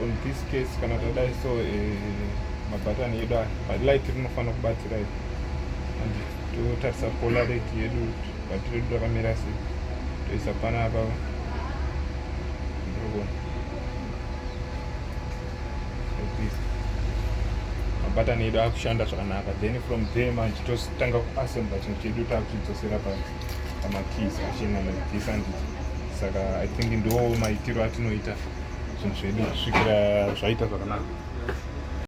on this case kana tadai so mabutton edu light rinofanira kubatsira and totarisa polarity yedu battery yedu rakamira sei toisa panapa ndobona mabutton edu akushanda zvakanaka then from there manje tositanga kuassemble chinhu chedu takuchidzosera pamakeys achina like this and saka I think ndo maitiro atinoita zvinhu zvedu kusvikira zvaita zvakanaka.